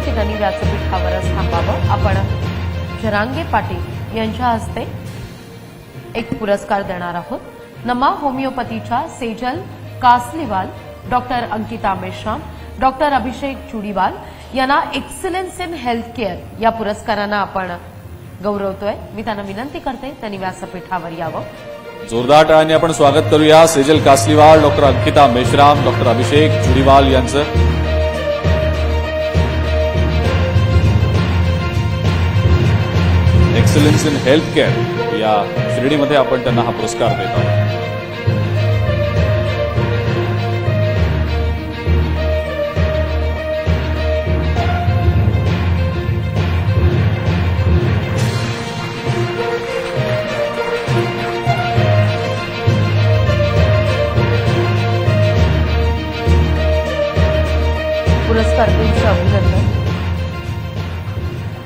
की त्यांनी व्यासपीठावरच थांबावं. आपण जरांगे पाटील यांच्या हस्ते एक पुरस्कार देणार आहोत. नमा होमिओपॅथीच्या सेजल कासलीवाल, डॉक्टर अंकिता मेश्राम, डॉक्टर अभिषेक चुडीवाल यांना एक्सलन्स इन हेल्थ केअर या पुरस्कारानं आपण गौरवतोय. मी त्यांना विनंती करते त्यांनी व्यासपीठावर यावं. जोरदार टाळ्यांनी आपण स्वागत करूया सेजल कासलीवाल, डॉक्टर अंकिता मेश्राम, डॉक्टर अभिषेक चुडीवाल यांचं. एक्सलन्स इन हेल्थ केअर या श्रेणीमध्ये आपण त्यांना हा पुरस्कार देत आहोत.